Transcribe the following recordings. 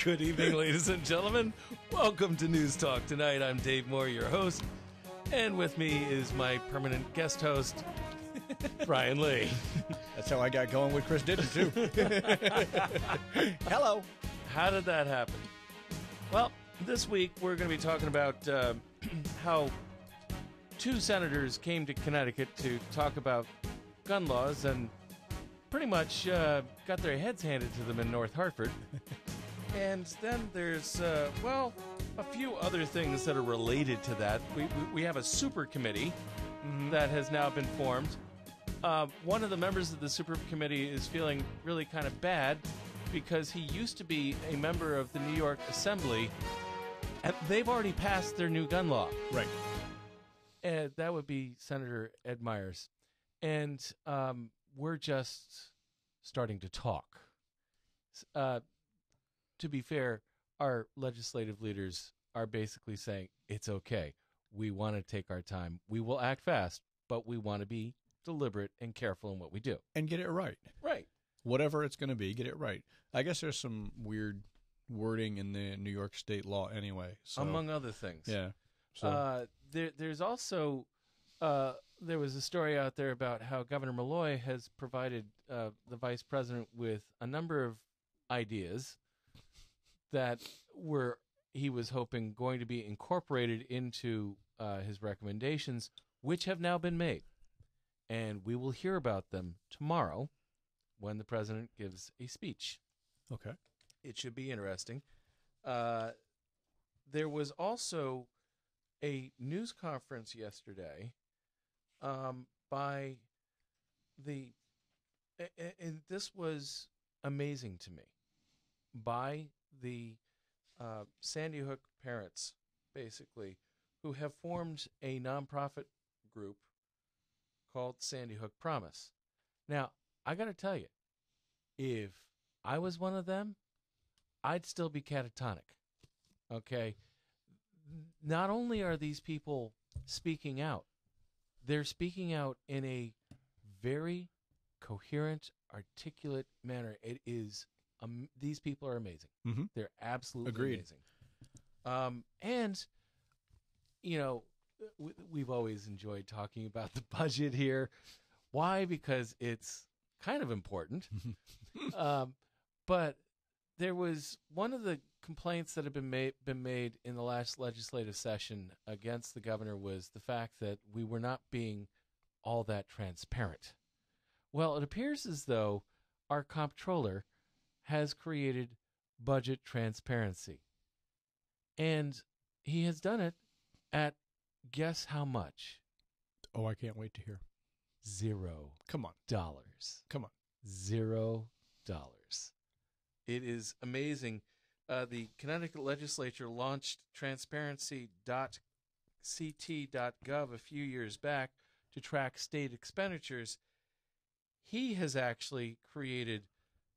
Good evening, ladies and gentlemen. Welcome to News Talk Tonight. I'm Dave Moore, your host, and with me is my permanent guest host, Brian Lee. That's how I got going with Chris Didden, too. Hello. How did that happen? Well, this week we're going to be talking about how two senators came to Connecticut to talk about gun laws and pretty much got their heads handed to them in North Hartford. And then there's, a few other things that are related to that. We have a super committee that has now been formed. One of the members of the super committee is feeling really kind of bad because he used to be a member of the New York Assembly, and they've already passed their new gun law. Right. And that would be Senator Ed Myers. And we're just starting to talk. To be fair, our legislative leaders are basically saying, it's okay. We want to take our time. We will act fast, but we want to be deliberate and careful in what we do. And get it right. Right. Whatever it's going to be, get it right. I guess there's some weird wording in the New York state law anyway. So, among other things. Yeah. So. There's also, there was a story out there about how Governor Malloy has provided the vice president with a number of ideas that he was hoping going to be incorporated into his recommendations, which have now been made. And we will hear about them tomorrow when the president gives a speech. Okay. It should be interesting. There was also a news conference yesterday by and this was amazing to me, by the Sandy Hook parents, basically, who have formed a nonprofit group called Sandy Hook Promise. Now, I got to tell you, if I was one of them, I'd still be catatonic. Okay? Not only are these people speaking out, they're speaking out in a very coherent, articulate manner. It is these people are amazing. Mm-hmm. They're absolutely Agreed. amazing. And, you know, we've always enjoyed talking about the budget here. Why? Because it's kind of important. But there was one of the complaints that have been made in the last legislative session against the governor was the fact that we were not being all that transparent. Well, it appears as though our comptroller has created budget transparency. And he has done it at, guess how much? Oh, I can't wait to hear. $0. Come on. Come on. $0. It is amazing. The Connecticut legislature launched transparency.ct.gov a few years back to track state expenditures. He has actually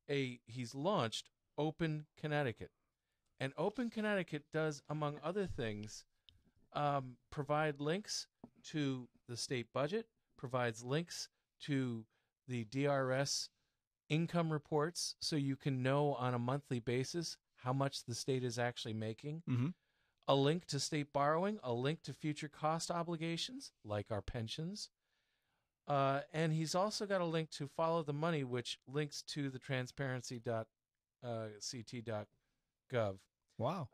he's launched Open Connecticut. And Open Connecticut does, among other things, provide links to the state budget, provides links to the DRS income reports so you can know on a monthly basis how much the state is actually making, a link to state borrowing, a link to future cost obligations, like our pensions, and he's also got a link to Follow the Money, which links to the transparency.ct.gov. Wow.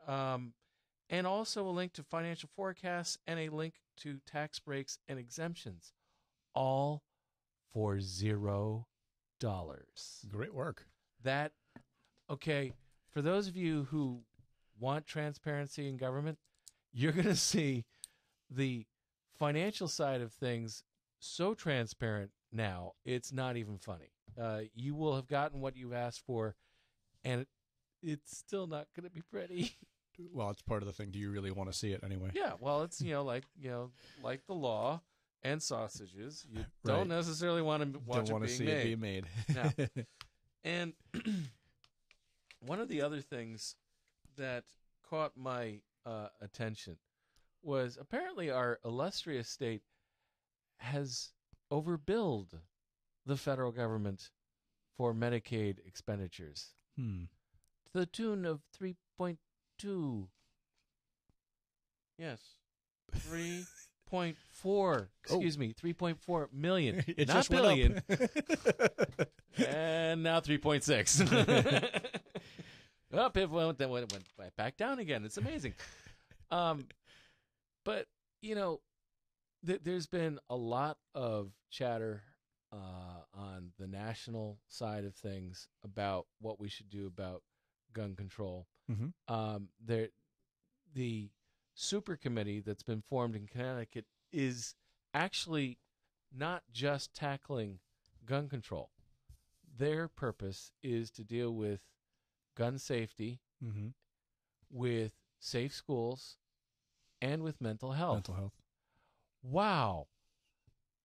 And also a link to financial forecasts and a link to tax breaks and exemptions, all for $0. Great work. Okay, for those of you who want transparency in government, you're going to see the financial side of things so transparent now, it's not even funny. You will have gotten what you've asked for, and it's still not going to be pretty. Well, it's part of the thing. Do you really want to see it anyway? Yeah, well, it's, like the law and sausages. You don't necessarily want to watch don't want to see it being made. No. And one of the other things that caught my attention was apparently our illustrious state has overbilled the federal government for Medicaid expenditures. the tune of 3.2. Yes. 3.4. Excuse me, 3.4 million. It not just billion. went up. And now 3.6. Up, it went back down again. It's amazing. But, you know, there's been a lot of chatter on the national side of things about what we should do about gun control. Mm-hmm. The super committee that's been formed in Connecticut is actually not just tackling gun control. Their purpose is to deal with gun safety, Mm-hmm. with safe schools, and with mental health. Mental health. Wow.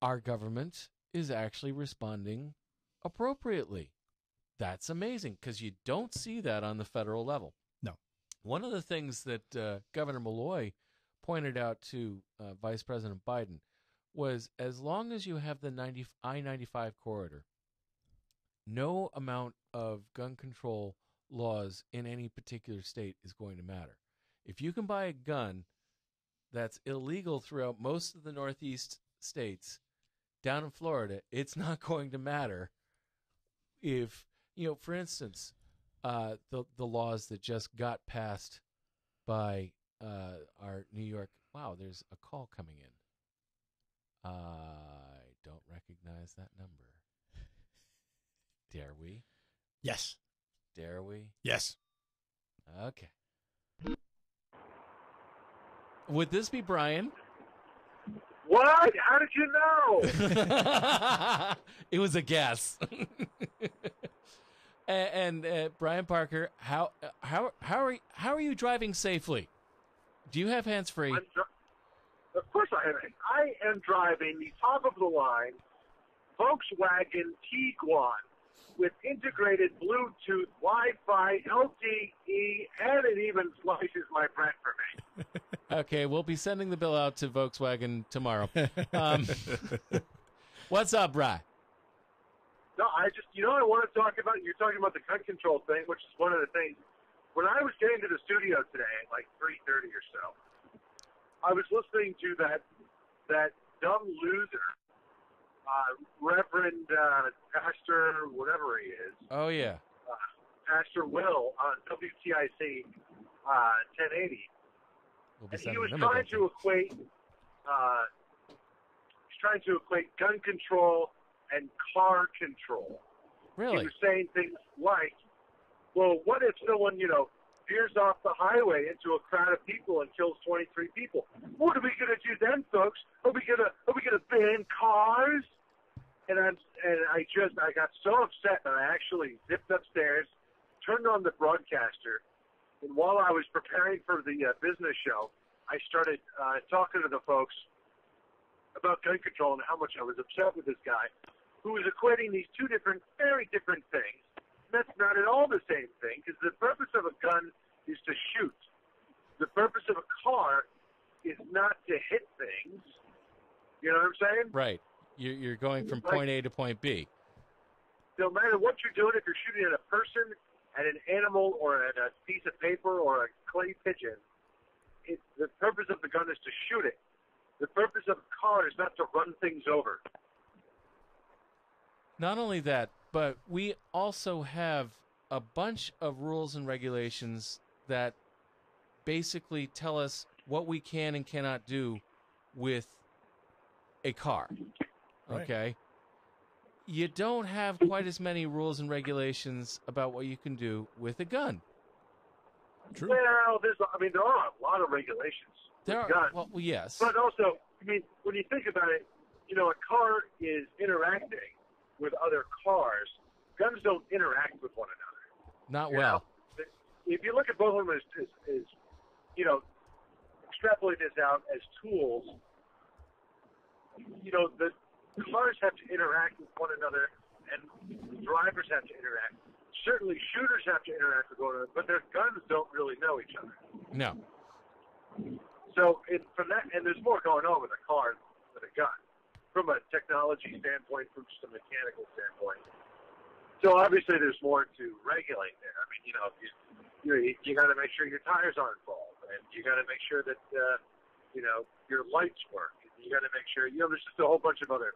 Our government is actually responding appropriately. That's amazing because you don't see that on the federal level. No. One of the things that Governor Malloy pointed out to Vice President Biden was as long as you have the I-95 corridor, no amount of gun control laws in any particular state is going to matter. If you can buy a gun that's illegal throughout most of the Northeast states, down in Florida, it's not going to matter if, you know, for instance, the laws that just got passed by our New York. Wow, there's a call coming in. I don't recognize that number. Dare we? Yes. Dare we? Yes. Okay. Would this be Brian? What? How did you know? It was a guess. and Brian Parker, how are you driving safely? Do you have hands free? Of course I am. I am driving the top of the line Volkswagen Tiguan with integrated Bluetooth, Wi-Fi, LTE, and it even slices my bread for me. Okay, we'll be sending the bill out to Volkswagen tomorrow. What's up, Bri? No, I want to talk about, you're talking about the gun control thing, which is one of the things. When I was getting to the studio today at like 3:30 or so, I was listening to that dumb loser, Reverend Pastor, whatever he is. Oh, yeah. Pastor Will on WTIC 1080. We'll be And he sending was them a trying bill. to equate gun control and car control. Really? He was saying things like, well, what if someone, veers off the highway into a crowd of people and kills 23 people? What are we going to do then, folks? Are we going to ban cars? And I got so upset that I actually zipped upstairs, turned on the broadcaster, and while I was preparing for the business show, I started talking to the folks about gun control and how much I was upset with this guy who was equating these two very different things. That's not at all the same thing, because the purpose of a gun is to shoot. The purpose of a car is not to hit things. You know what I'm saying? Right. You're going from point A to point B. No matter what you're doing, if you're shooting at a person, at an animal, or at a piece of paper, or a clay pigeon, the purpose of the gun is to shoot it. The purpose of a car is not to run things over. Not only that, but we also have a bunch of rules and regulations that basically tell us what we can and cannot do with a car. Right. Okay? You don't have quite as many rules and regulations about what you can do with a gun. True. Well, there are a lot of regulations There with are, guns. well, yes. But also, when you think about it, a car is interacting with other cars. Guns don't interact with one another. Not You well. know? If you look at both of them as extrapolate this out as tools, the cars have to interact with one another, and drivers have to interact. Certainly, shooters have to interact with one another, but their guns don't really know each other. No. So, from that, and there's more going on with a car than a gun, from a technology standpoint, from just a mechanical standpoint. So obviously, there's more to regulate there. you got to make sure your tires aren't bald, and you got to make sure that your lights work. You got to make sure there's just a whole bunch of other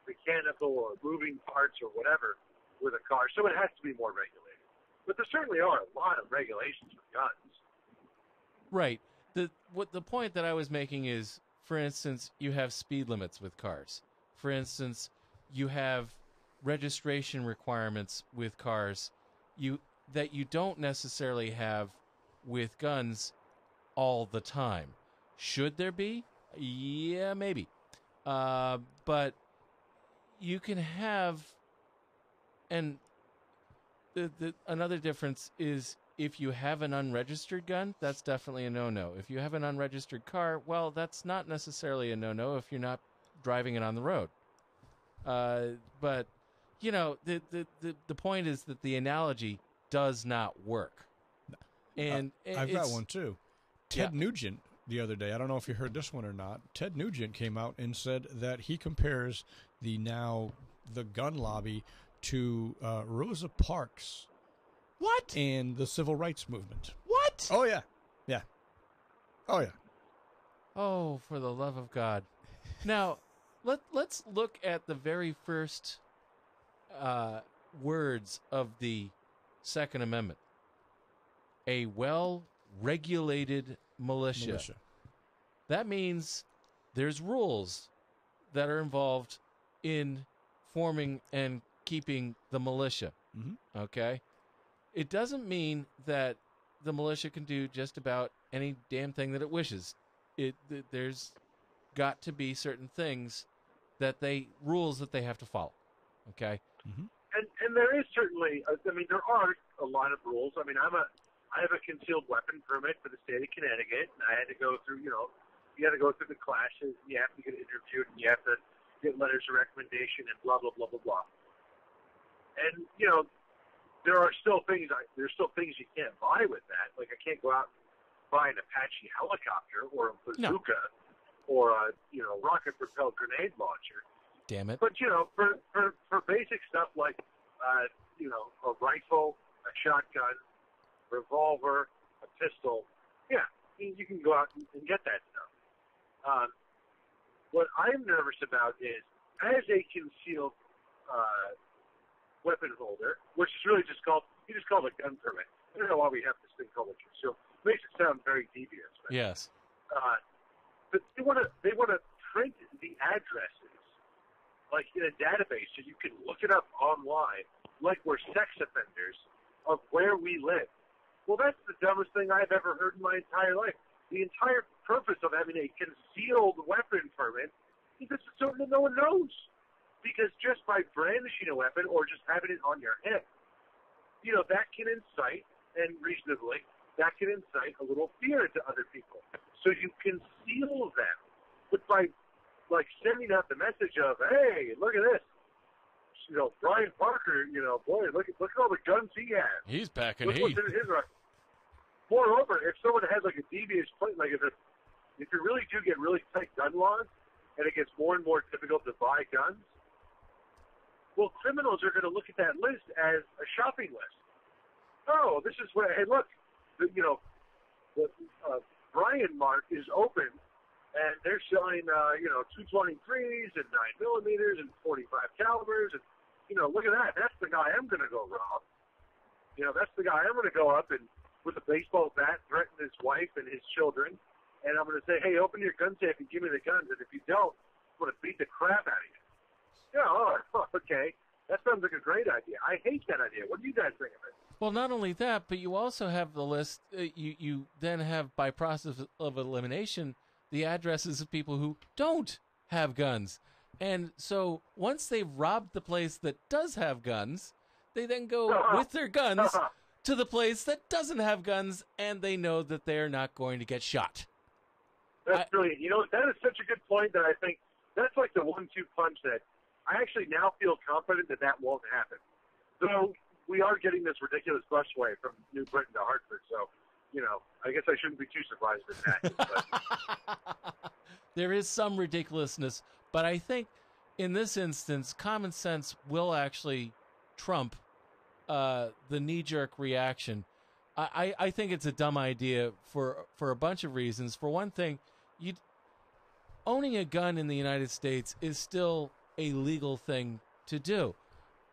mechanical or moving parts or whatever with a car, so it has to be more regulated. But there certainly are a lot of regulations with guns. Right. The point that I was making is, for instance, you have speed limits with cars. For instance, you have registration requirements with cars that you don't necessarily have with guns all the time. Should there be? Yeah, maybe. But you can have, and another difference is, if you have an unregistered gun, that's definitely a no-no. If you have an unregistered car, well, that's not necessarily a no-no if you're not driving it on the road. But the point is that the analogy does not work. And I've got one too. Ted Nugent the other day, I don't know if you heard this one or not. Ted Nugent came out and said that he compares the gun lobby to Rosa Parks. What? And the civil rights movement. What? Oh, yeah. Yeah. Oh, yeah. Oh, for the love of God. Now, let's look at the very first words of the Second Amendment. A well-regulated militia. That means there's rules that are involved in forming and keeping the militia. Mm-hmm. Okay? It doesn't mean that the militia can do just about any damn thing that it wishes. There's got to be certain things rules that they have to follow. Okay? Mm-hmm. And there is certainly, there are a lot of rules. I have a concealed weapon permit for the state of Connecticut, and I had to go through, you got to go through the classes, and you have to get interviewed, and you have to get letters of recommendation, and blah, blah, blah, blah, blah. And, there are still things you can't buy with that. Like, I can't go out and buy an Apache helicopter or a bazooka or a, rocket-propelled grenade launcher. Damn it. But, for basic stuff like, a rifle, a shotgun, revolver, a pistol, you can go out and get that stuff. What I'm nervous about is, as a concealed weapon holder, which is really just called a gun permit. I don't know why we have this thing called a concealed. It makes it sound very devious. Right? Yes. But they want to print the addresses like in a database so you can look it up online, like we're sex offenders, of where we live. Well, that's the dumbest thing I've ever heard in my entire life. The entire purpose of having a concealed weapon permit is that so that no one knows. Because just by brandishing a weapon or just having it on your hip, that can incite, and reasonably, that can incite a little fear into other people. So you conceal them. But by, sending out the message of, hey, look at this. Brian Parker, boy, look at all the guns he has. He's packing heat. What's in his rifle. Moreover, if someone has, a devious plate, if you really do get really tight gun laws, and it gets more and more difficult to buy guns, well, criminals are going to look at that list as a shopping list. Oh, this is where, hey, look, the Brian Mart is open, and they're selling, 223s and 9mm and 45 calibers, and, look at that. That's the guy I'm going to go rob. That's the guy I'm going to go up and, with a baseball bat, threaten his wife and his children, and I'm going to say, hey, open your gun safe and give me the guns, and if you don't, I'm going to beat the crap out of you. Yeah, okay. That sounds like a great idea. I hate that idea. What do you guys think of it? Well, not only that, but you also have the list. You then have, by process of elimination, the addresses of people who don't have guns. And so once they've robbed the place that does have guns, they then go with their guns to the place that doesn't have guns, and they know that they're not going to get shot. That's brilliant. That is such a good point that I think that's like the 1-2 punch that I actually now feel confident that won't happen. Though we are getting this ridiculous busway from New Britain to Hartford, so, I guess I shouldn't be too surprised with that. But. There is some ridiculousness, but I think in this instance, common sense will actually trump the knee-jerk reaction, I think it's a dumb idea for a bunch of reasons. For one thing, owning a gun in the United States is still a legal thing to do.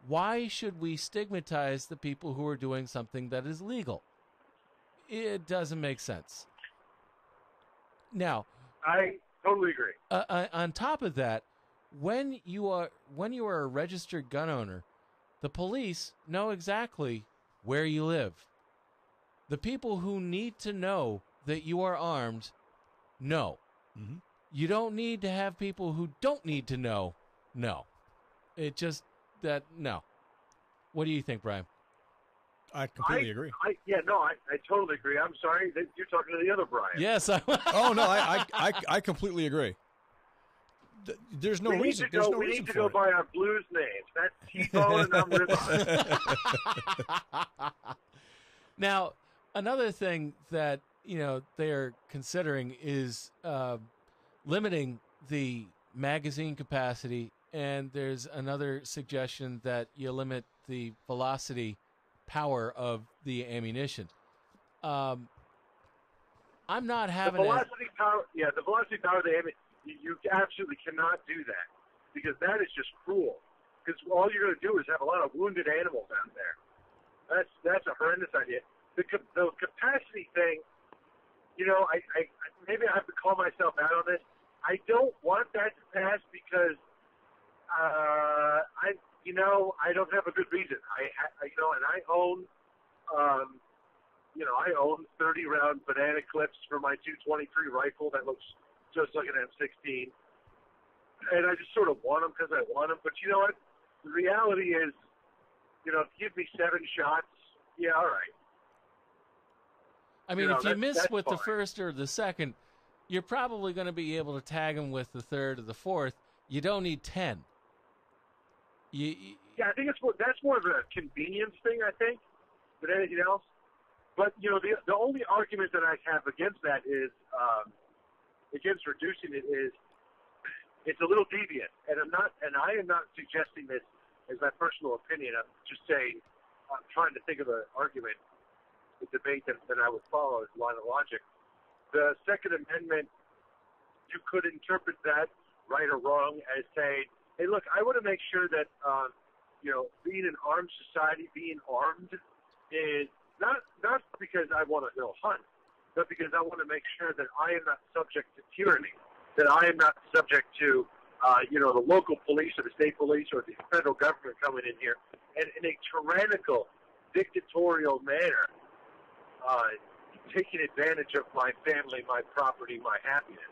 Why should we stigmatize the people who are doing something that is legal? It doesn't make sense. Now, I totally agree. On top of that, when you are a registered gun owner, the police know exactly where you live. The people who need to know that you are armed know. Mm-hmm. You don't need to have people who don't need to know. No. It just that no. What do you think, Brian? I completely agree. I totally agree. I'm sorry that you're talking to the other Brian. Yes. Oh no, I completely agree. There's no reason. There's no we reason need to for go it. by our blues names. That's T-Bone and I'm Rip. Now, another thing that they are considering is limiting the magazine capacity, and there's another suggestion that you limit the velocity power of the ammunition. I'm not having the velocity power. Yeah, the velocity power of the ammunition. You absolutely cannot do that because that is just cruel. Because all you're going to do is have a lot of wounded animals out there. That's a horrendous idea. The capacity thing. I maybe I have to call myself out on this. I don't want that to pass because I don't have a good reason. And I own, I own 30-round banana clips for my 223 rifle that looks just like an M16, and I just sort of want them because I want them. But you know what? The reality is, give me 7 shots. Yeah, all right. I mean, if you miss that's with fine. the first or the second, you're probably going to be able to tag them with the third or the fourth. You don't need 10. Yeah, I think that's more of a convenience thing, I think, than anything else. But the only argument that I have against that is against reducing it is it's a little deviant, and I am not suggesting this as my personal opinion. I'm just saying I'm trying to think of an argument, the debate that I would follow as a line of logic. The Second Amendment, you could interpret that right or wrong as saying, hey, look, I want to make sure that, being an armed society, being armed is not because I want to go hunt, but because I want to make sure that I am not subject to tyranny, that I am not subject to, the local police or the state police or the federal government coming in here and in a tyrannical, dictatorial manner, taking advantage of my family, my property, my happiness.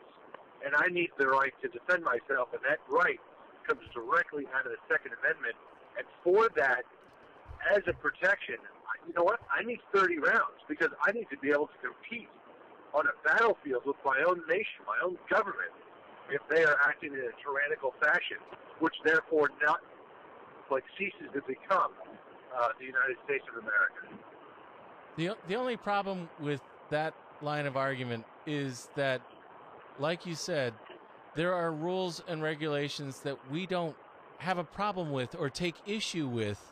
And I need the right to defend myself, and that right comes directly out of the Second Amendment. And for that, as a protection, you know what? I need 30 rounds because I need to be able to compete on a battlefield with my own nation, my own government, if they are acting in a tyrannical fashion, which therefore ceases to become the United States of America. The only problem with that line of argument is that, like you said, there are rules and regulations that we don't have a problem with or take issue with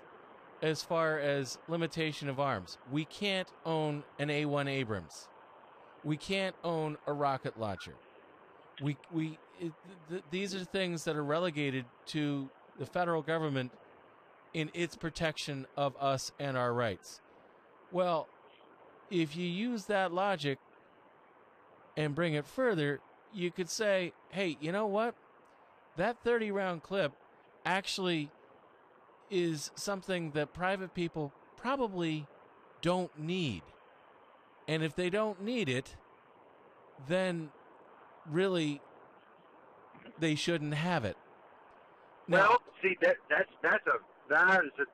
as far as limitation of arms. We can't own an A1 Abrams. We can't own a rocket launcher. These are things that are relegated to the federal government in its protection of us and our rights. Well, if you use that logic and bring it further, you could say, hey, you know what? That 30-round clip actually is something that private people probably don't need. And if they don't need it, then really they shouldn't have it. Now, Well, see, that is a.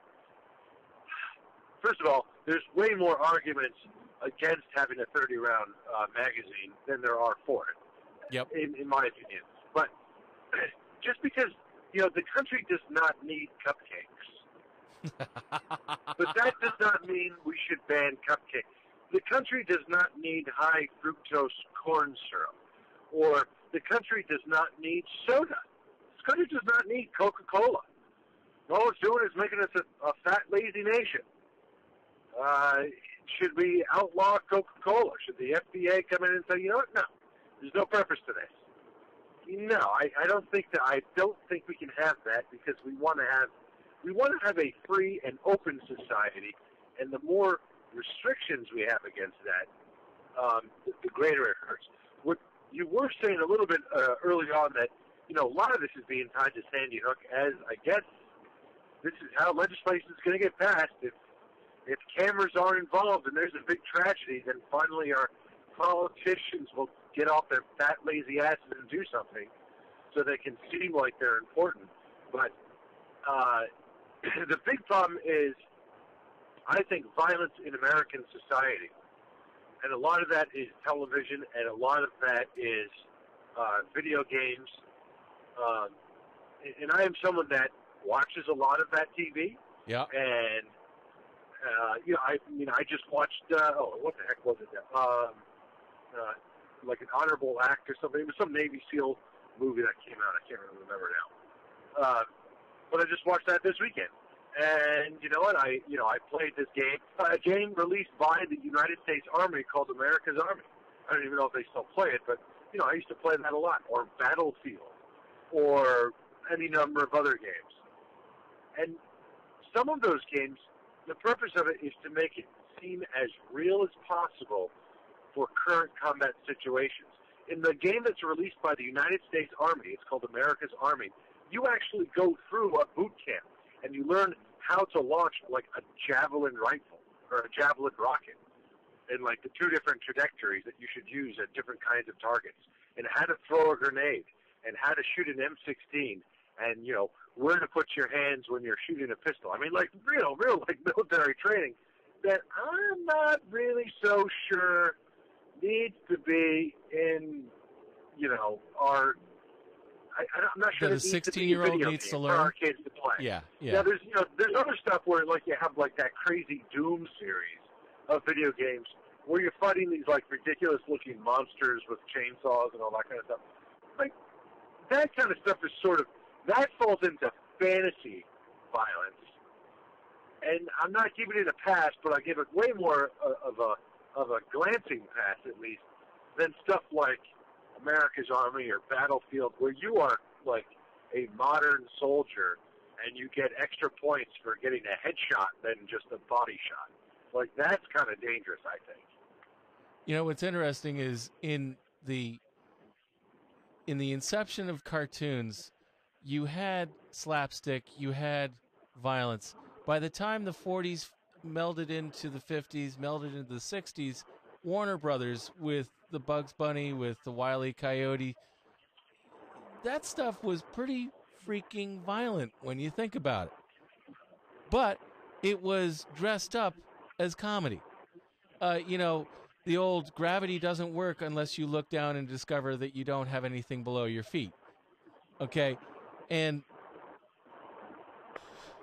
First of all, there's way more arguments against having a 30-round magazine than there are for it. Yep. In my opinion, but just because the country does not need cupcakes, but that does not mean we should ban cupcakes. The country does not need high fructose corn syrup, or the country does not need soda. This country does not need Coca-Cola. All it's doing is making us a fat, lazy nation. Should we outlaw Coca-Cola? Should the FDA come in and say, you know what? No, there's no purpose to this. No, I don't think that. I don't think we can have that because we want to have a free and open society, and the more restrictions we have against that, the greater it hurts. What you were saying a little bit early on that, you know, a lot of this is being tied to Sandy Hook, as I guess this is how legislation is going to get passed. If cameras are involved and there's a big tragedy, then finally our politicians will get off their fat, lazy asses and do something so they can seem like they're important. But the big problem is, I think, violence in American society. And a lot of that is television, and a lot of that is video games. And I am someone that watches a lot of that TV. Yeah. And, you know, I just watched, what the heck was it? Like an honorable act or something. It was some Navy SEAL movie that came out. I can't remember now. But I just watched that this weekend. And you know what? I played this game, a game released by the United States Army called America's Army. I don't even know if they still play it, but you know, I used to play that a lot. Or Battlefield, or any number of other games. And some of those games, the purpose of it is to make it seem as real as possible for current combat situations. In the game that's released by the United States Army, it's called America's Army, you actually go through a boot camp, and you learn how to launch, like, a javelin rifle or a javelin rocket, and, like, the two different trajectories that you should use at different kinds of targets, and how to throw a grenade, and how to shoot an M16, and, you know, where to put your hands when you're shooting a pistol. I mean, like, real, like, military training that I'm not really so sure needs to be in, you know, our... I'm not sure that a 16-year-old needs to learn for our kids to play. Yeah. Now, there's other stuff where, like, you have, like, that crazy Doom series of video games where you're fighting these, like, ridiculous-looking monsters with chainsaws and all that kind of stuff. Like, that kind of stuff is sort of, that falls into fantasy violence. And I'm not giving it a pass, but I give it way more of a glancing pass, at least, than stuff like America's Army or Battlefield, where you are like a modern soldier and you get extra points for getting a headshot than just a body shot. Like, that's kind of dangerous, I think. You know, what's interesting is in the inception of cartoons, you had slapstick, you had violence. By the time the 40s melded into the 50s, melded into the 60s, Warner Brothers with the Bugs Bunny, with the Wile E. Coyote, that stuff was pretty freaking violent when you think about it. But it was dressed up as comedy. You know, the old gravity doesn't work unless you look down and discover that you don't have anything below your feet. Okay? And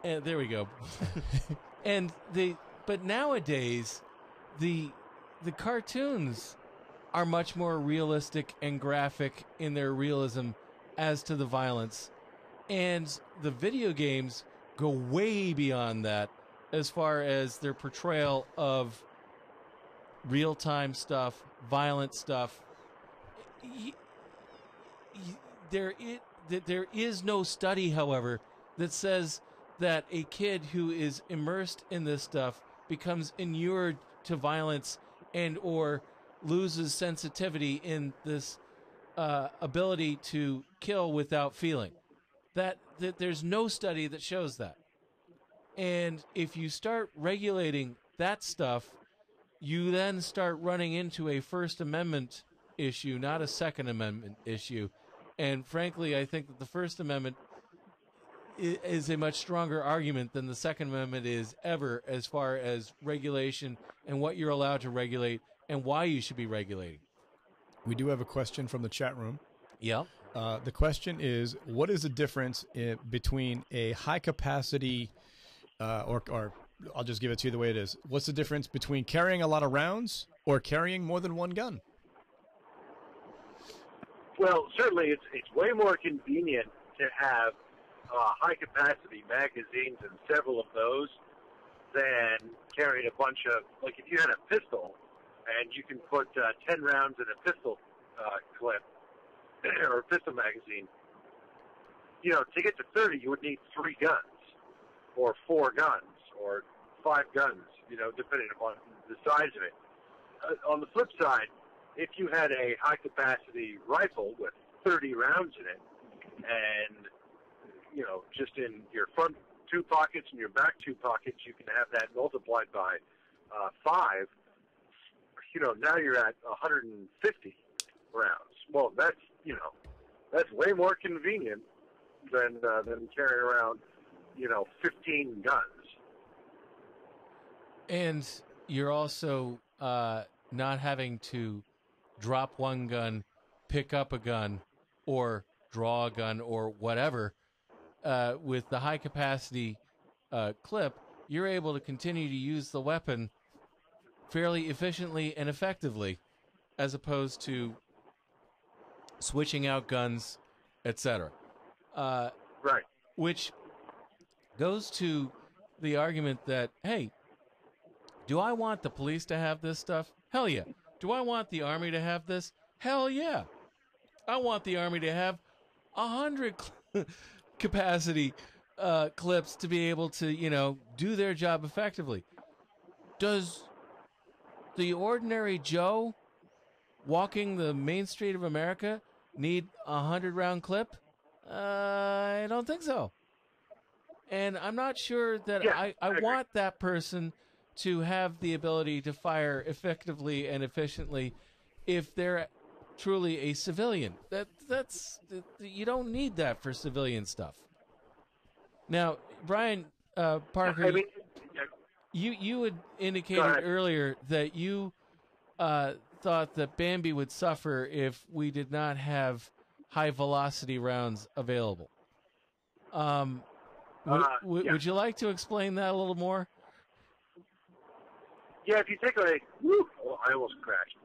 there we go. But nowadays, the cartoons are much more realistic and graphic in their realism as to the violence. And the video games go way beyond that as far as their portrayal of real-time stuff, violent stuff. There is no study, however, that says that a kid who is immersed in this stuff becomes inured to violence and or loses sensitivity in this ability to kill without feeling. That there's no study that shows that. And if you start regulating that stuff, you then start running into a First Amendment issue, not a Second Amendment issue. And frankly, I think that the First Amendment is a much stronger argument than the Second Amendment is ever as far as regulation and what you're allowed to regulate and why you should be regulating. We do have a question from the chat room. Yeah. The question is, what is the difference between a high-capacity, or I'll just give it to you the way it is. What's the difference between carrying a lot of rounds or carrying more than one gun? Well, certainly it's way more convenient to have high-capacity magazines and several of those than carrying a bunch of, like if you had a pistol and you can put 10 rounds in a pistol clip or a pistol magazine, you know, to get to 30, you would need 3 guns or 4 guns or 5 guns, you know, depending upon the size of it. On the flip side, if you had a high-capacity rifle with 30 rounds in it and, you know, just in your front 2 pockets and your back 2 pockets, you can have that multiplied by 5, you know, now you're at 150 rounds. Well, that's, you know, that's way more convenient than carrying around, you know, 15 guns. And you're also not having to drop one gun, pick up a gun, or draw a gun, or whatever. With the high-capacity clip, you're able to continue to use the weapon fairly efficiently and effectively, as opposed to switching out guns, etc. Right. Which goes to the argument that, hey, do I want the police to have this stuff? Hell yeah. Do I want the Army to have this? Hell yeah. I want the Army to have 100 capacity clips to be able to, you know, do their job effectively. Does the ordinary Joe walking the main street of America need a 100-round clip? I don't think so. And I'm not sure that I want that person to have the ability to fire effectively and efficiently if they're truly a civilian. That's you don't need that for civilian stuff. Now, Brian Parker, I mean, you had indicated earlier that you thought that Bambi would suffer if we did not have high velocity rounds available. Would you like to explain that a little more? Yeah, if you take away, I almost crashed.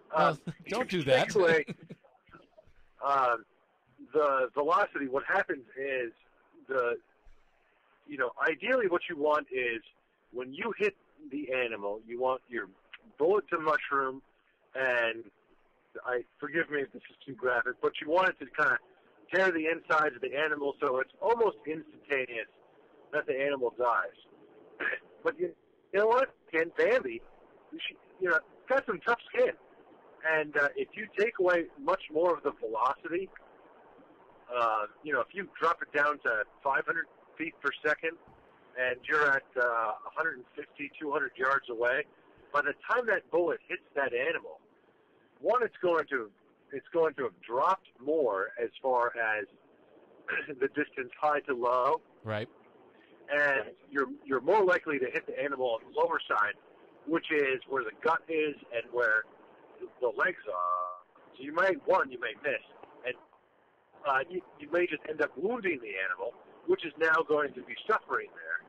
Don't do that. Take away the velocity. What happens is ideally what you want is when you hit the animal, you want your bullet to mushroom, and forgive me if this is too graphic, but you want it to kind of tear the insides of the animal so it's almost instantaneous that the animal dies. But you know what? Ken Bambi, got some tough skin. And if you take away much more of the velocity, if you drop it down to 500 feet per second and you're at 150, 200 yards away, by the time that bullet hits that animal, one, it's going to have dropped more as far as the distance high to low. Right. And you're more likely to hit the animal on the lower side, which is where the gut is and where the legs are. So you may miss, and you may just end up wounding the animal, which is now going to be suffering there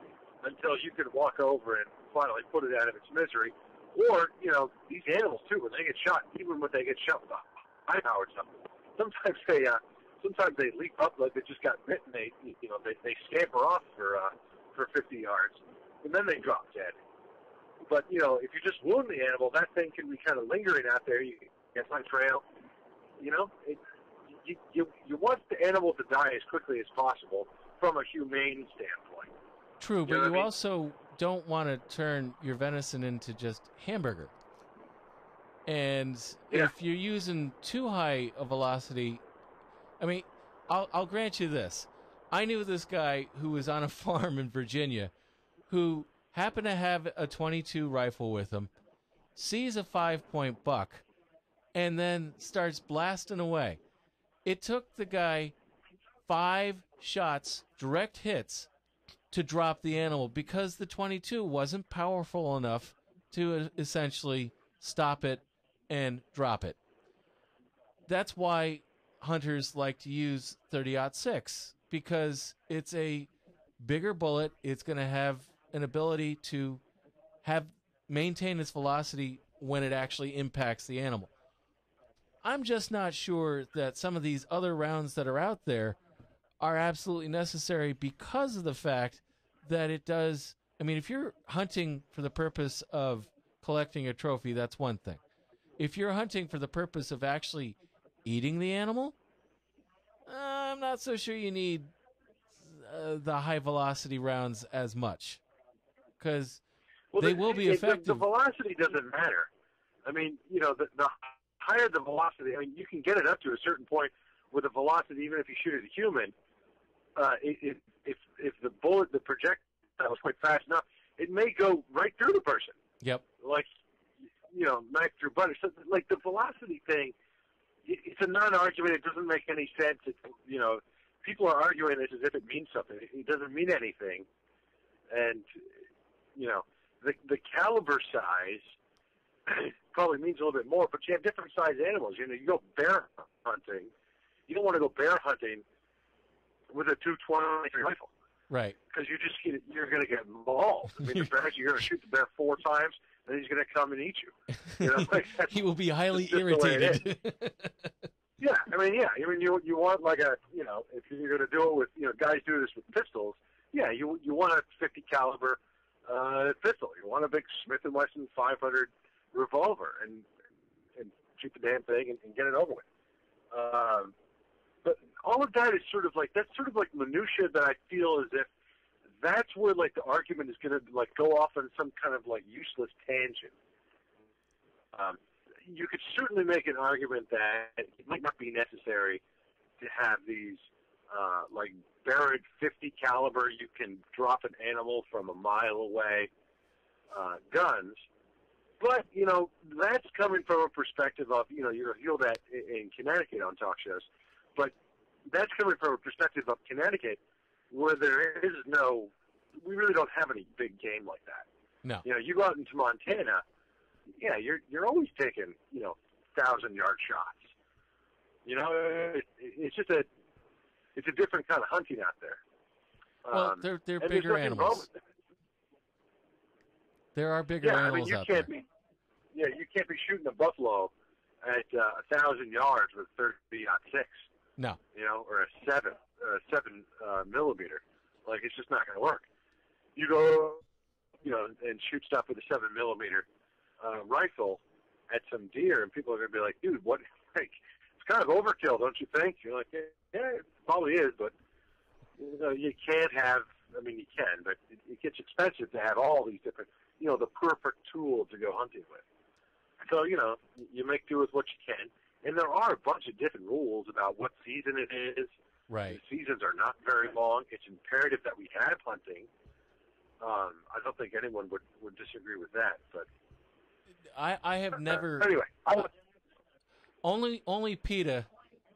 until you can walk over and finally put it out of its misery. Or, these animals too, when they get shot, even when they get shot with a high-powered something, sometimes they leap up like they just got bitten. They scamper off for 50 yards, and then they drop dead. But, if you just wound the animal, that thing can be kind of lingering out there. You get on trail. You want the animal to die as quickly as possible from a humane standpoint. True, but you also don't want to turn your venison into just hamburger. And if you're using too high a velocity, I mean, I'll grant you this. I knew this guy who was on a farm in Virginia who happened to have a .22 rifle with him, sees a 5-point buck, and then starts blasting away. It took the guy 5 shots, direct hits, to drop the animal because the .22 wasn't powerful enough to essentially stop it and drop it. That's why hunters like to use 30-06 because it's a bigger bullet. It's going to have an ability to maintain its velocity when it actually impacts the animal. I'm just not sure that some of these other rounds that are out there are absolutely necessary because of the fact that it does I mean, if you're hunting for the purpose of collecting a trophy, that's one thing. If you're hunting for the purpose of actually eating the animal, I'm not so sure you need the high velocity rounds as much, because they will be effective. The velocity doesn't matter. I mean, the higher the velocity, I mean, you can get it up to a certain point with a velocity, even if you shoot at a human. If the bullet, the projectile is quite fast enough, it may go right through the person. Yep. Like, knife through butter. So, like, the velocity thing, it's a non-argument. It doesn't make any sense. People are arguing this as if it means something. It doesn't mean anything. And, the caliber size probably means a little bit more, but you have different size animals. You go bear hunting. You don't want to go bear hunting with a .220 rifle. Right. Because you're going to get mauled. I mean, you're going to shoot the bear 4 times, and he's going to come and eat you. He will be highly irritated. Yeah, I mean, you want like a, if you're going to do it with, guys do this with pistols. Yeah, you want a 50 caliber pistol. You want a big Smith & Wesson 500 revolver and shoot the damn thing and get it over with. But all of that is that's sort of like minutia that I feel as if that's where like the argument is going to like go off on some kind of like useless tangent. You could certainly make an argument that it might not be necessary to have these like Barrett 50 caliber, you can drop an animal from a mile away guns. But, that's coming from a perspective of, you'll hear that in Connecticut on talk shows, but that's coming from a perspective of Connecticut where we really don't have any big game like that. No. You go out into Montana, yeah, you're always taking, 1,000-yard shots. It's just it's a different kind of hunting out there. Well, they're bigger animals. There are bigger animals out there. You can't be shooting a buffalo at 1,000 yards with 30-06. No. Or a 7 millimeter. Like, it's just not going to work. You go, and shoot stuff with a 7 millimeter rifle at some deer, and people are going to be like, dude, what? Like, it's kind of overkill, don't you think? You're like, yeah, it probably is, but you can't have. I mean, you can, but it gets expensive to have all these different, the perfect tool to go hunting with. So, you make do with what you can. And there are a bunch of different rules about what season it is. Right. The seasons are not very long. It's imperative that we have hunting. I don't think anyone would disagree with that. But I have never. Anyway. Only PETA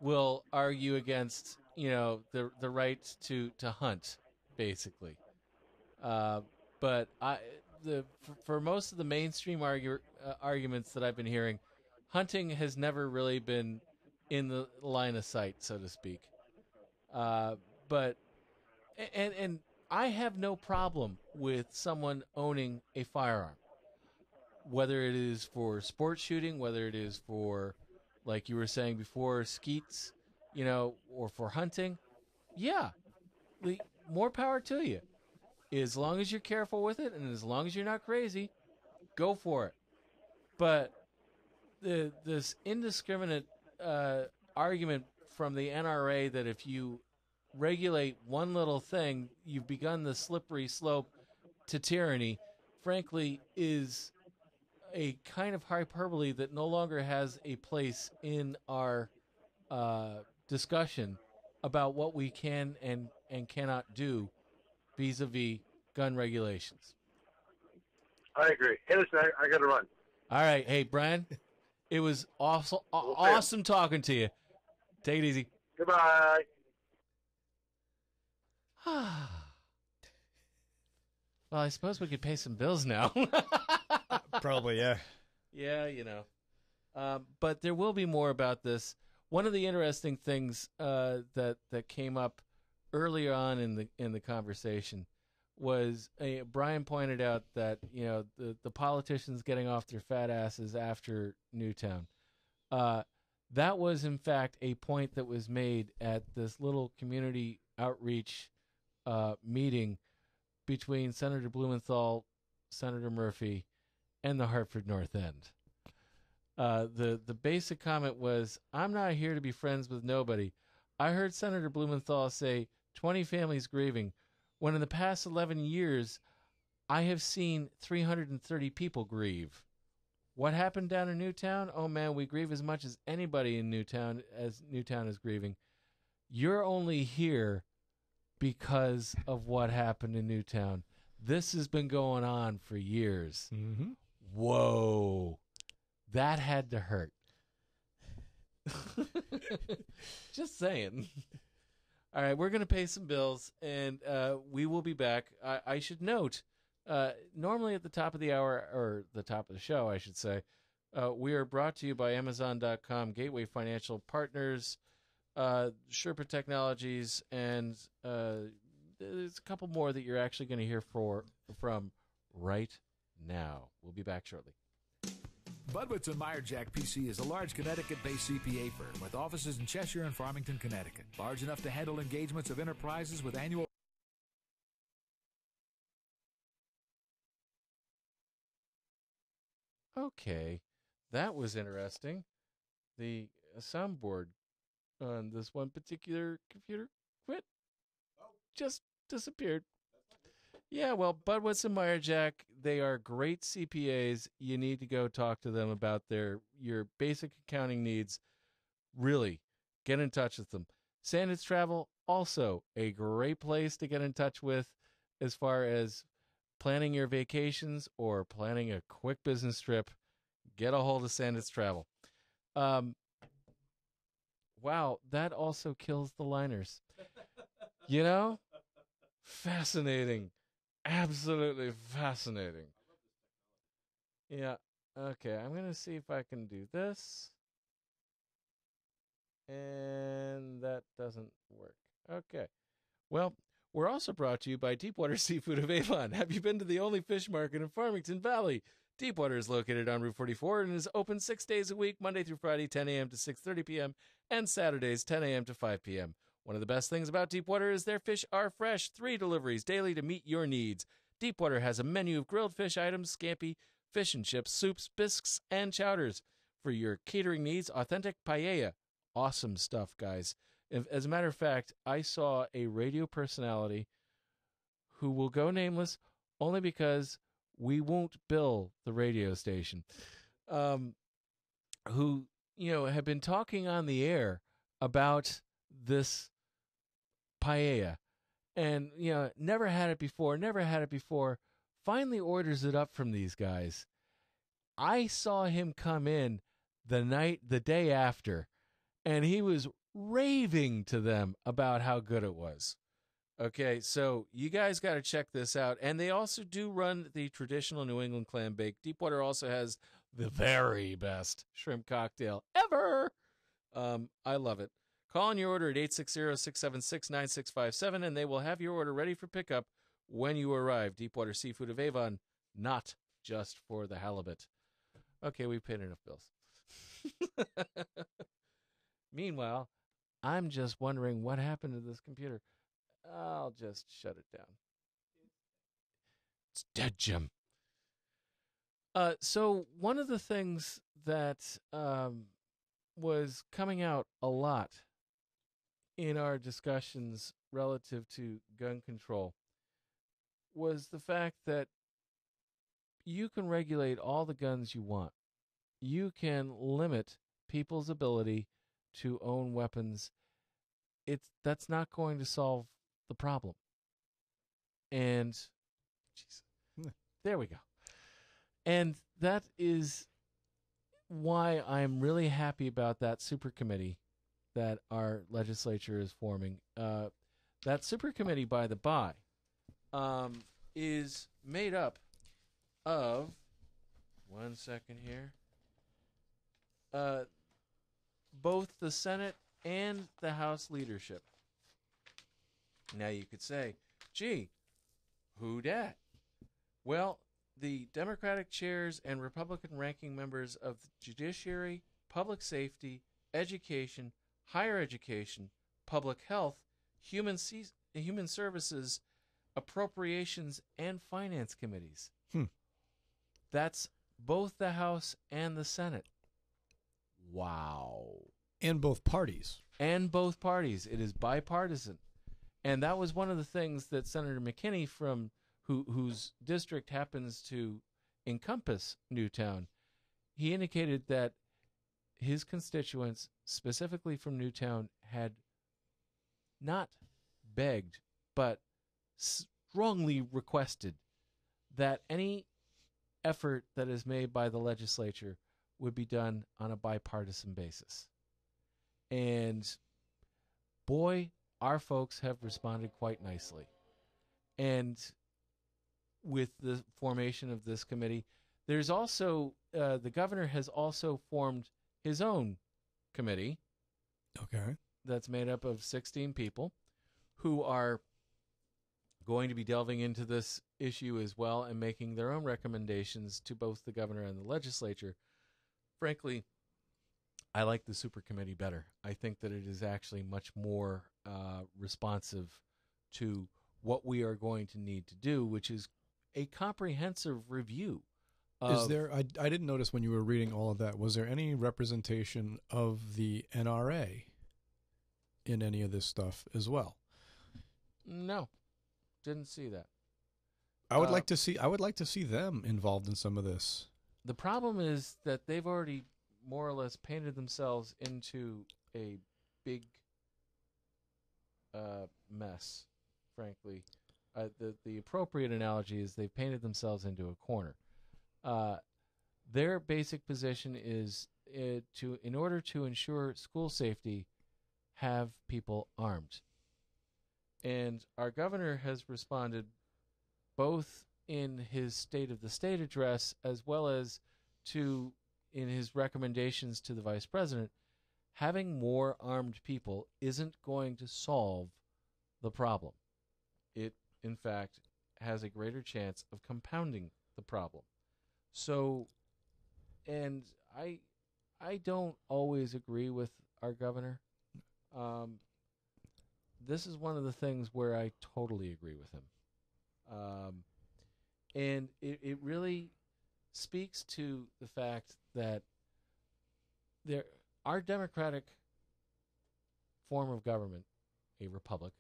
will argue against, the right to hunt, basically. But for most of the mainstream arguments that I've been hearing, hunting has never really been in the line of sight, so to speak. But I have no problem with someone owning a firearm, whether it is for sport shooting, whether it is for, like you were saying before, skeets, or for hunting. Yeah, more power to you. As long as you're careful with it and as long as you're not crazy, go for it. But this indiscriminate argument from the NRA that if you regulate one little thing, you've begun the slippery slope to tyranny, frankly, is a kind of hyperbole that no longer has a place in our discussion about what we can and cannot do vis-a-vis gun regulations. I agree. Hey, listen, I got to run. All right. Hey, Brian, it was awesome talking to you. Take it easy. Goodbye. Well, I suppose we could pay some bills now. Probably, yeah. Yeah, but there will be more about this. One of the interesting things that came up earlier on in the conversation was Brian pointed out that the politicians getting off their fat asses after Newtown. That was in fact a point that was made at this little community outreach meeting between Senator Blumenthal, Senator Murphy, and the Hartford North End. The basic comment was, I'm not here to be friends with nobody. I heard Senator Blumenthal say 20 families grieving, when in the past 11 years, I have seen 330 people grieve. What happened down in Newtown? Oh, man, we grieve as much as anybody in Newtown as Newtown is grieving. You're only here because of what happened in Newtown. This has been going on for years. Mm-hmm. Whoa. That had to hurt. Just saying. All right, we're going to pay some bills, and we will be back. I should note, normally at the top of the hour, or the top of the show, I should say, we are brought to you by Amazon.com, Gateway Financial Partners, Sherpa Technologies, and there's a couple more that you're actually going to hear from right now. We'll be back shortly. Budwitz and Meyerjack PC is a large Connecticut-based CPA firm with offices in Cheshire and Farmington, Connecticut. Large enough to handle engagements of enterprises with annual... Okay, that was interesting. The soundboard on this one particular computer quit. Just disappeared. Yeah, well, Budwitz and Meyerjack, they are great CPAs. You need to go talk to them about your basic accounting needs. Really, get in touch with them. Sandits Travel, also a great place to get in touch with as far as planning your vacations or planning a quick business trip. Get a hold of Sandits Travel. Wow, that also kills the liners. You know? Fascinating. Absolutely fascinating. Yeah. Okay, I'm going to see if I can do this. And that doesn't work. Okay. Well, we're also brought to you by Deepwater Seafood of Avon. Have you been to the only fish market in Farmington Valley? Deepwater is located on Route 44 and is open 6 days a week, Monday through Friday, 10 a.m. to 6:30 p.m., and Saturdays, 10 a.m. to 5 p.m. One of the best things about Deepwater is their fish are fresh, 3 deliveries daily to meet your needs. Deepwater has a menu of grilled fish items, scampi, fish and chips, soups, bisques, and chowders. For your catering needs, authentic paella. Awesome stuff, guys. As a matter of fact, I saw a radio personality who will go nameless only because we won't bill the radio station, who, have been talking on the air about this paella and, never had it before, finally orders it up from these guys. I saw him come in the day after, and he was raving to them about how good it was. Okay, so you guys got to check this out. And they also do run the traditional New England clam bake. Deepwater also has the very best shrimp cocktail ever. I love it. Call on your order at 860-676-9657, and they will have your order ready for pickup when you arrive. Deepwater Seafood of Avon, not just for the halibut. Okay, we've paid enough bills. Meanwhile, I'm just wondering what happened to this computer. I'll just shut it down. It's dead, Jim. So one of the things that was coming out a lot in our discussions relative to gun control was the fact that you can regulate all the guns you want. You can limit people's ability to own weapons. That's not going to solve the problem. And there we go. And that is why I'm really happy about that super committee that our legislature is forming. That super committee, by the by, is made up of, one second here, both the Senate and the House leadership. Now you could say, gee, who dat? Well, the Democratic chairs and Republican ranking members of the Judiciary, Public Safety, Education, Higher Education, Public Health, Human Services, appropriations and finance committees. Hmm. That's both the House and the Senate. Wow. And both parties. And both parties. It is bipartisan. And that was one of the things that Senator McKinney, from whose district happens to encompass Newtown, he indicated that his constituents, specifically from Newtown, had not begged, but strongly requested that any effort that is made by the legislature would be done on a bipartisan basis. And boy, our folks have responded quite nicely. And with the formation of this committee, there's also, the governor has also formed his own committee. Okay. That's made up of 16 people who are going to be delving into this issue as well and making their own recommendations to both the governor and the legislature. Frankly, I like the super committee better. I think that it is actually much more responsive to what we are going to need to do, which is a comprehensive review. Is there? I didn't notice when you were reading all of that. Was there any representation of the NRA in any of this stuff as well? No, didn't see that. I would like to see. I would like to see them involved in some of this. The problem is that they've already more or less painted themselves into a big mess. Frankly, the appropriate analogy is they've painted themselves into a corner. Their basic position is in order to ensure school safety, have people armed. And our governor has responded both in his State of the State address as well as in his recommendations to the vice president. Having more armed people isn't going to solve the problem. It, in fact, has a greater chance of compounding the problem. So, and I don't always agree with our governor. This is one of the things where I totally agree with him. And it really speaks to the fact that our democratic form of government, a republic,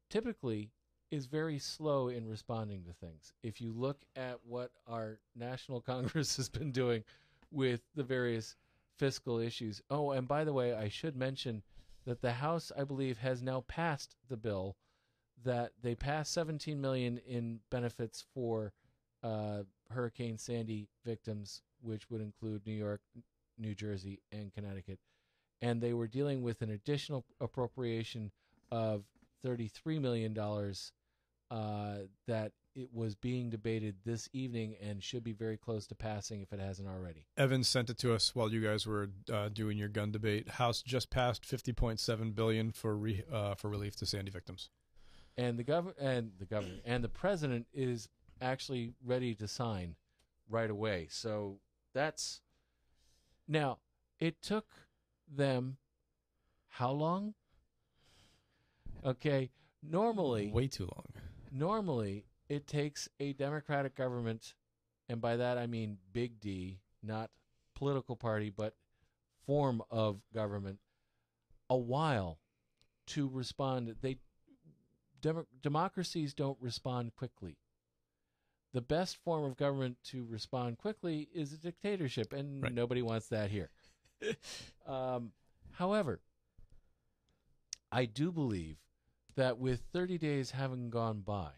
typically is very slow in responding to things. If you look at what our National Congress has been doing with the various fiscal issues. Oh, and by the way, I should mention that the House, I believe, has now passed the bill that they passed $17 million in benefits for Hurricane Sandy victims, which would include New York, New Jersey, and Connecticut. And they were dealing with an additional appropriation of $33 million that it was being debated this evening and should be very close to passing if it hasn't already. Evan sent it to us while you guys were doing your gun debate. House just passed $50.7 billion for relief to Sandy victims. And the governor and the president is actually ready to sign right away. So that's now. It took them how long? Okay, normally way too long. Normally, it takes a democratic government, and by that I mean big D, not political party, but form of government, a while to respond. Democracies don't respond quickly. The best form of government to respond quickly is a dictatorship, and right. Nobody wants that here. However, I do believe that with 30 days having gone by,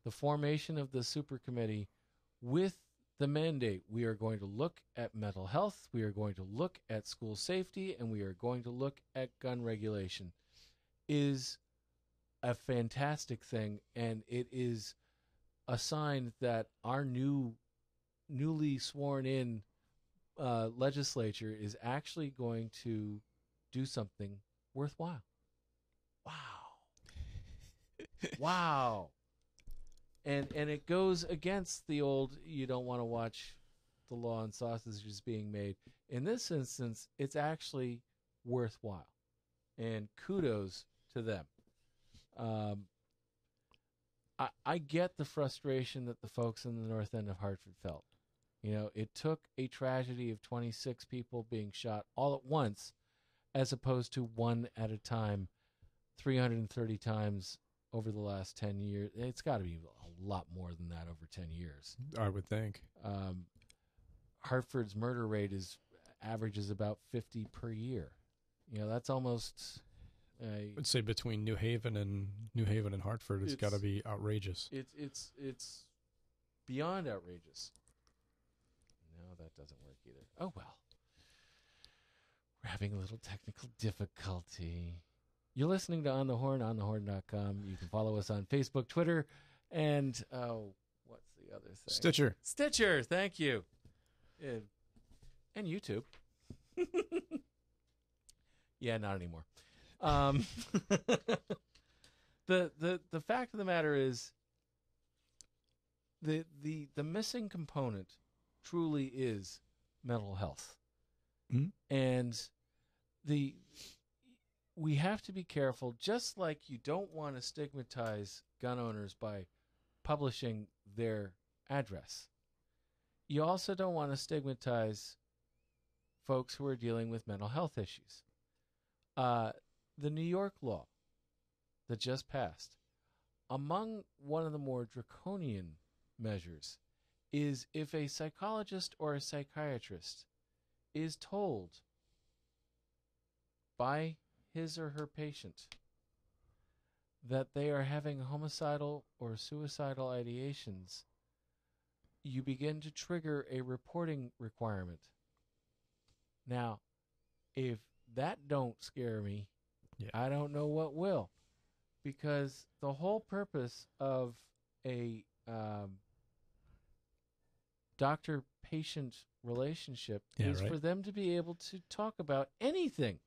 the formation of the super committee with the mandate, we are going to look at mental health, we are going to look at school safety, and we are going to look at gun regulation, is a fantastic thing, and it is a sign that our newly sworn in legislature is actually going to do something worthwhile. Wow. And it goes against the old, you don't want to watch the Law and Sausages being made. In this instance, it's actually worthwhile. And kudos to them. I get the frustration that the folks in the north end of Hartford felt. You know, it took a tragedy of 26 people being shot all at once, as opposed to one at a time, 330 times over the last 10 years. It's got to be a lot more than that over 10 years. I would think. Hartford's murder rate averages about 50 per year. You know, that's almost. I'd say between New Haven and Hartford, it's got to be outrageous. It's beyond outrageous. No, that doesn't work either. Oh well, we're having a little technical difficulty. You're listening to On the Horn, onthehorn.com. You can follow us on Facebook, Twitter, and what's the other thing? Stitcher. Thank you. And YouTube. Yeah, not anymore. The fact of the matter is, the missing component truly is mental health, and we have to be careful. Just like you don't want to stigmatize gun owners by publishing their address, you also don't want to stigmatize folks who are dealing with mental health issues. The New York law that just passed, among one of the more draconian measures, is if a psychologist or a psychiatrist is told by his or her patient that they are having homicidal or suicidal ideations, you begin to trigger a reporting requirement. Now, if that don't scare me, I don't know what will, because the whole purpose of a doctor-patient relationship is for them to be able to talk about anything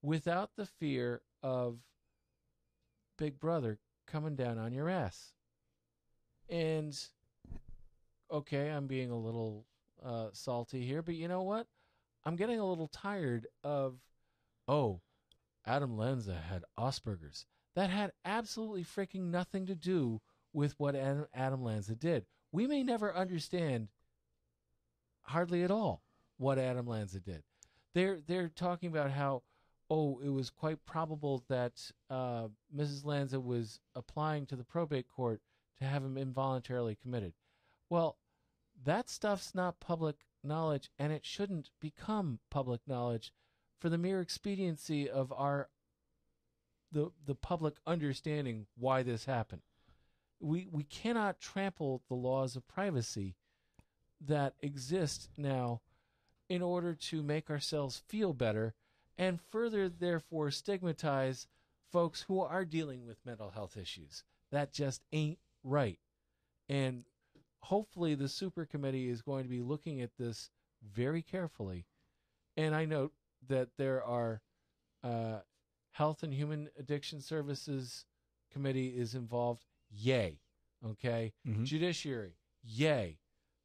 without the fear of Big Brother coming down on your ass. And, okay, I'm being a little salty here, but you know what? I'm getting a little tired of, Adam Lanza had Asperger's. That had absolutely freaking nothing to do with what Adam Lanza did. We may never understand hardly at all what Adam Lanza did. They're talking about how, it was quite probable that Mrs. Lanza was applying to the probate court to have him involuntarily committed. Well, that stuff's not public knowledge, and it shouldn't become public knowledge for the mere expediency of the public understanding why this happened. We cannot trample the laws of privacy that exist now in order to make ourselves feel better, and further, therefore, stigmatize folks who are dealing with mental health issues. That just ain't right. And hopefully the super committee is going to be looking at this very carefully. And I note that there are Health and Human Addiction Services Committee is involved. Yay. Okay. Mm-hmm. Judiciary. Yay.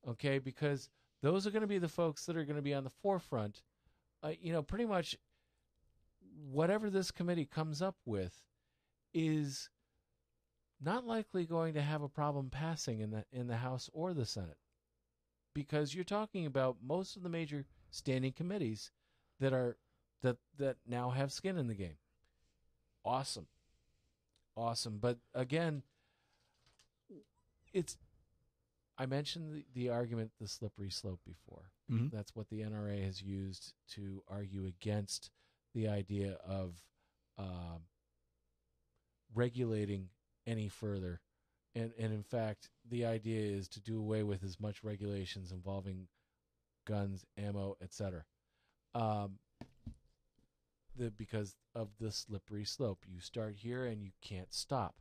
Okay. Because those are going to be the folks that are going to be on the forefront. Pretty much whatever this committee comes up with is not likely going to have a problem passing in the House or the Senate, because you're talking about most of the major standing committees that now have skin in the game. Awesome. But again, I mentioned the argument, the slippery slope, before. Mm-hmm. That's what the NRA has used to argue against the idea of regulating any further. And in fact, the idea is to do away with as much regulations involving guns, ammo, etc. Because of the slippery slope. You start here and you can't stop.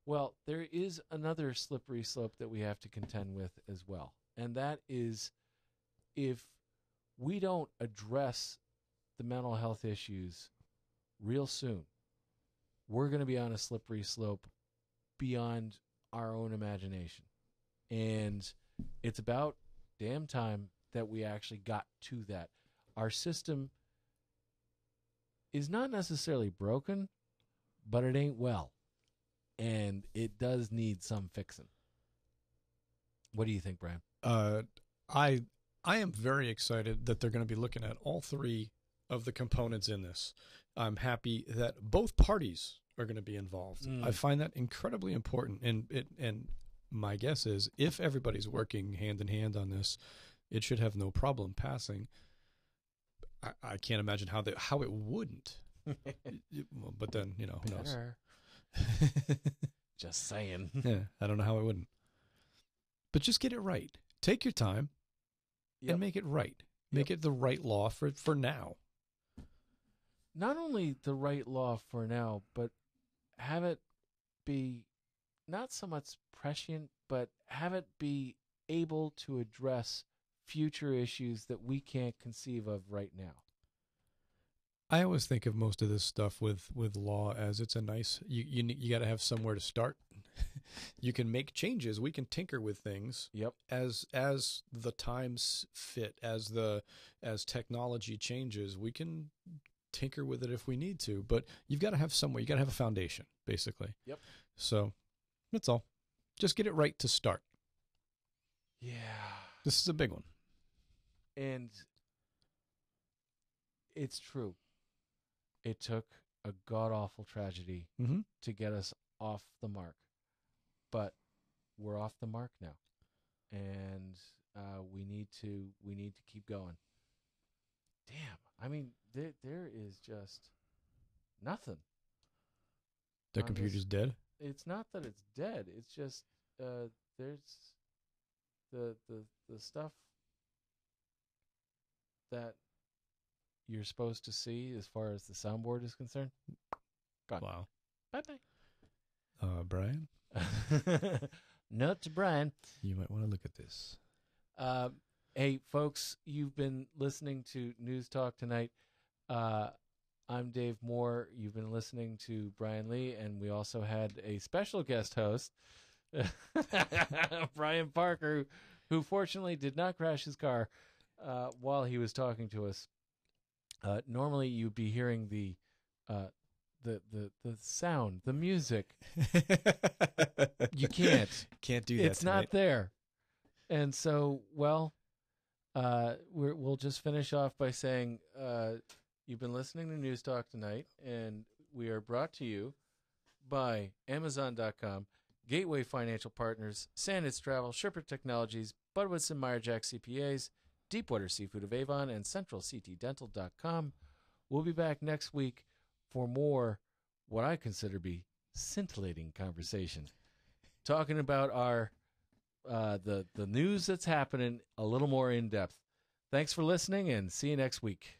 Well, there is another slippery slope that we have to contend with as well. And that is, if we don't address the mental health issues real soon, we're going to be on a slippery slope beyond our own imagination. And it's about damn time that we actually got to that. Our system is not necessarily broken, but it ain't well. And it does need some fixing. What do you think, Brian? I am very excited that they're going to be looking at all three of the components in this. I'm happy that both parties are going to be involved. I find that incredibly important. And my guess is if everybody's working hand in hand on this, it should have no problem passing. I can't imagine how it wouldn't. But then, who knows? Just saying. Yeah, I don't know how it wouldn't. But just get it right. Take your time and make it right. Make it the right law for now. Not only the right law for now, but have it be not so much prescient, but have it be able to address future issues that we can't conceive of right now. I always think of most of this stuff with law as it's a nice, you got to have somewhere to start. You can make changes. We can tinker with things. Yep. As the times fit, as technology changes, we can tinker with it if we need to. But you've got to have somewhere. You got to have a foundation, basically. Yep. So that's all. Just get it right to start. Yeah. This is a big one. And it's true. It took a god-awful tragedy to get us off the mark. But we're off the mark now. And we need to keep going. Damn. I mean, there is just nothing. The computer's dead? It's not that it's dead. It's just there's the stuff that you're supposed to see as far as the soundboard is concerned. Gone. Wow. Bye-bye. Brian? Note to Brian. You might want to look at this. Hey, folks, you've been listening to News Talk tonight. I'm Dave Moore. You've been listening to Brian Lee, and we also had a special guest host, Brian Parker, who fortunately did not crash his car while he was talking to us. Normally, you'd be hearing the sound, the music. You can't do that. It's tonight. not there. And so, well, we'll just finish off by saying you've been listening to News Talk tonight, and we are brought to you by Amazon.com, Gateway Financial Partners, Sandits Travel, Sherper Technologies, Budwitz & Meyerjack CPAs, Deepwater Seafood of Avon, and CentralCTDental.com. We'll be back next week for more what I consider to be scintillating conversation, talking about our the news that's happening a little more in depth. Thanks for listening, and see you next week.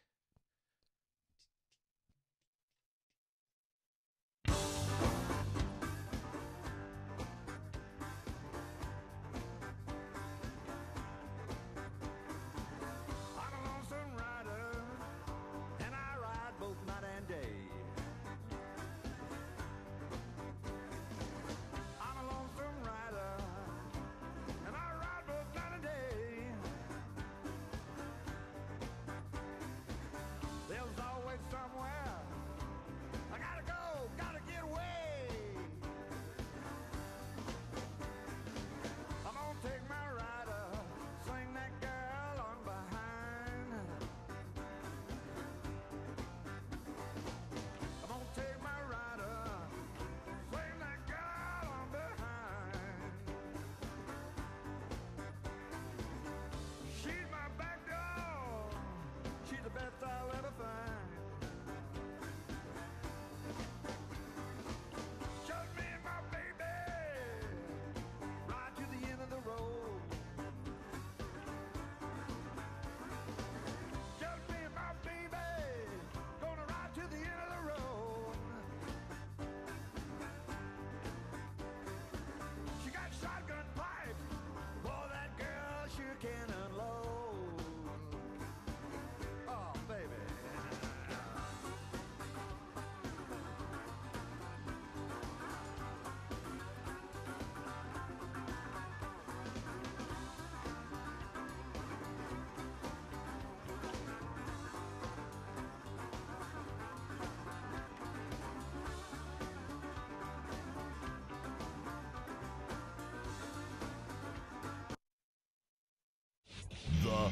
The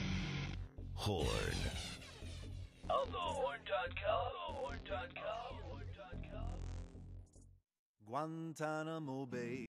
Horn. Guantanamo Bay.